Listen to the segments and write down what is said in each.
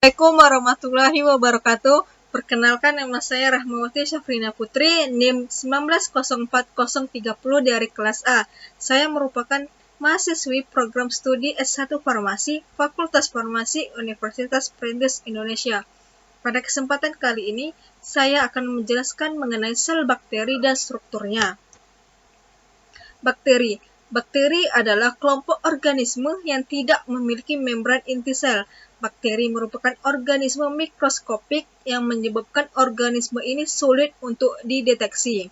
Assalamualaikum warahmatullahi wabarakatuh. Perkenalkan, nama saya Rahmawati Syafrina Putri, NIM 1904030 dari kelas A. Saya merupakan mahasiswi program studi S1 Farmasi, Fakultas Farmasi, Universitas Perintis Indonesia. Pada kesempatan kali ini, saya akan menjelaskan mengenai sel bakteri dan strukturnya. Bakteri. Bakteri adalah kelompok organisme yang tidak memiliki membran inti sel. Bakteri merupakan organisme mikroskopik yang menyebabkan organisme ini sulit untuk dideteksi.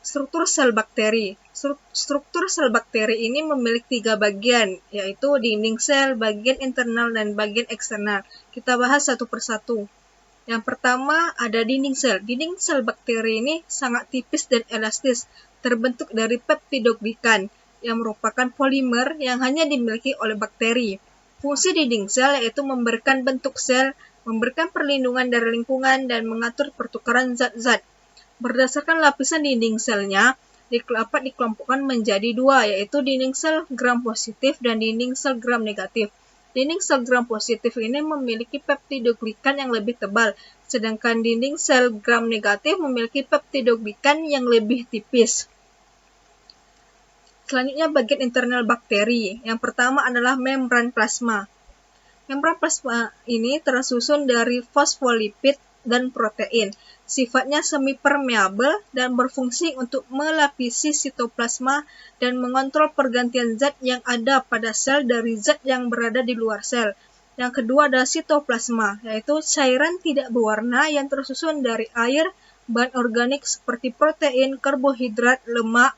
Struktur sel bakteri. Struktur sel bakteri ini memiliki 3 bagian, yaitu dinding sel, bagian internal, dan bagian eksternal. Kita bahas satu persatu. Yang pertama ada dinding sel. Dinding sel bakteri ini sangat tipis dan elastis, terbentuk dari peptidoglikan yang merupakan polimer yang hanya dimiliki oleh bakteri. Fungsi dinding sel yaitu memberikan bentuk sel, memberikan perlindungan dari lingkungan, dan mengatur pertukaran zat-zat. Berdasarkan lapisan dinding selnya, dapat dikelompokkan menjadi 2, yaitu dinding sel gram positif dan dinding sel gram negatif. Dinding sel gram positif ini memiliki peptidoglikan yang lebih tebal, sedangkan dinding sel gram negatif memiliki peptidoglikan yang lebih tipis. Selanjutnya bagian internal bakteri. Yang pertama adalah membran plasma. Membran plasma ini tersusun dari fosfolipid dan protein. Sifatnya semi-permeabel dan berfungsi untuk melapisi sitoplasma dan mengontrol pergantian zat yang ada pada sel dari zat yang berada di luar sel. Yang kedua adalah sitoplasma, yaitu cairan tidak berwarna yang tersusun dari air, bahan organik seperti protein, karbohidrat, lemak,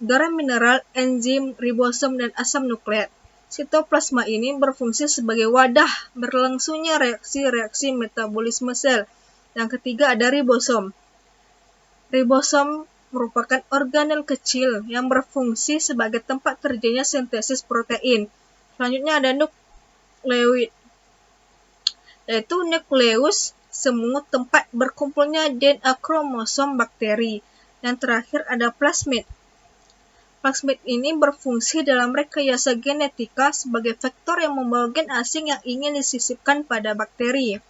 garam mineral, enzim, ribosom, dan asam nukleat. Sitoplasma ini berfungsi sebagai wadah berlangsungnya reaksi-reaksi metabolisme sel. Yang ketiga ada ribosom. Ribosom merupakan organel kecil yang berfungsi sebagai tempat terjadinya sintesis protein. Selanjutnya ada nukleoid, yaitu nukleus, semut tempat berkumpulnya DNA kromosom bakteri. Yang terakhir ada plasmid. Plasmid ini berfungsi dalam rekayasa genetika sebagai vektor yang membawa gen asing yang ingin disisipkan pada bakteri.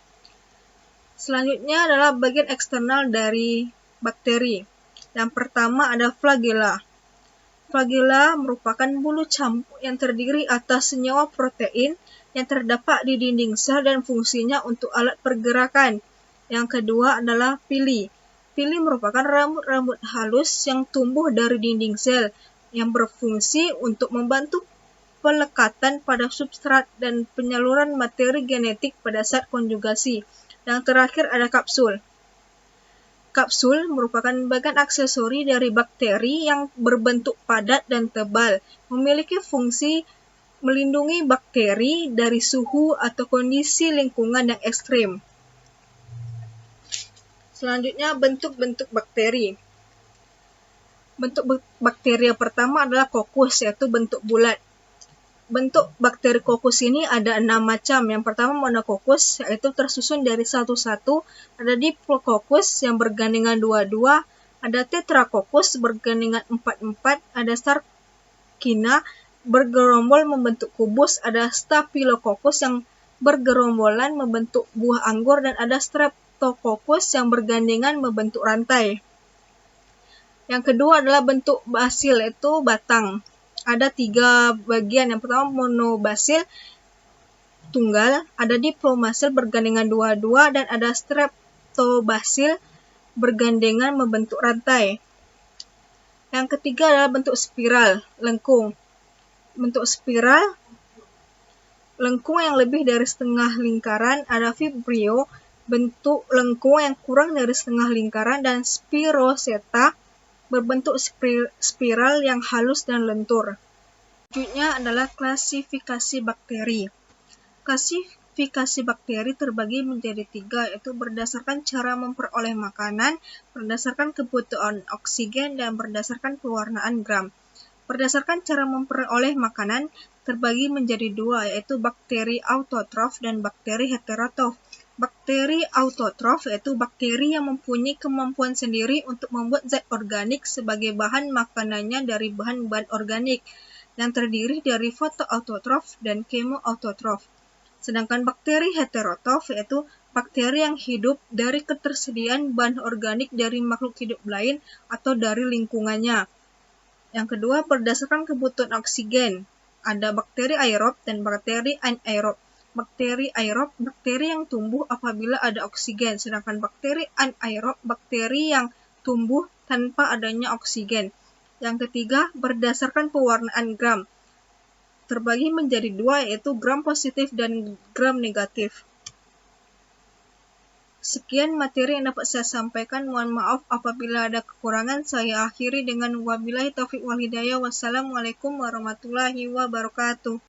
Selanjutnya adalah bagian eksternal dari bakteri. Yang pertama ada flagella. Flagella merupakan bulu cambuk yang terdiri atas senyawa protein yang terdapat di dinding sel dan fungsinya untuk alat pergerakan. Yang kedua adalah pili. Pili merupakan rambut-rambut halus yang tumbuh dari dinding sel yang berfungsi untuk membantu pelekatan pada substrat dan penyaluran materi genetik pada saat konjugasi. Yang terakhir ada kapsul. Kapsul merupakan bagian aksesori dari bakteri yang berbentuk padat dan tebal, memiliki fungsi melindungi bakteri dari suhu atau kondisi lingkungan yang ekstrim. Selanjutnya bentuk-bentuk bakteri. Bentuk bakteri yang pertama adalah kokus, yaitu bentuk bulat. Bentuk bakteri kokus ini ada 6 macam. Yang pertama monokokus, yaitu tersusun dari satu-satu. Ada diplococcus yang bergandengan 2-2. Ada tetracoccus bergandengan 4-4. Ada sarcina bergerombol membentuk kubus. Ada staphylococcus yang bergerombolan membentuk buah anggur. Dan ada streptococcus yang bergandengan membentuk rantai. Yang kedua adalah bentuk basil, yaitu batang. Ada 3 bagian. Yang pertama monobasil tunggal, ada diplobasil bergandengan 2-2, dan ada streptobasil bergandengan membentuk rantai. Yang ketiga adalah bentuk spiral, lengkung. Bentuk spiral, lengkung yang lebih dari setengah lingkaran. Ada vibrio, bentuk lengkung yang kurang dari setengah lingkaran, dan spiroseta, berbentuk spiral yang halus dan lentur. Selanjutnya adalah klasifikasi bakteri. Klasifikasi bakteri terbagi menjadi 3, yaitu berdasarkan cara memperoleh makanan, berdasarkan kebutuhan oksigen, dan berdasarkan pewarnaan gram. Berdasarkan cara memperoleh makanan terbagi menjadi 2, yaitu bakteri autotrof dan bakteri heterotrof. Bakteri autotrof yaitu bakteri yang mempunyai kemampuan sendiri untuk membuat zat organik sebagai bahan makanannya dari bahan-bahan organik yang terdiri dari fotoautotrof dan kemoautotrof. Sedangkan bakteri heterotrof yaitu bakteri yang hidup dari ketersediaan bahan organik dari makhluk hidup lain atau dari lingkungannya. Yang kedua, berdasarkan kebutuhan oksigen. Ada bakteri aerob dan bakteri anaerob. Bakteri aerob, bakteri yang tumbuh apabila ada oksigen, sedangkan bakteri anaerob, bakteri yang tumbuh tanpa adanya oksigen. Yang ketiga, berdasarkan pewarnaan gram. Terbagi menjadi dua, yaitu gram positif dan gram negatif. Sekian materi yang dapat saya sampaikan. Mohon maaf apabila ada kekurangan. Saya akhiri dengan wabillahi taufiq wal hidayah. Wassalamualaikum warahmatullahi wabarakatuh.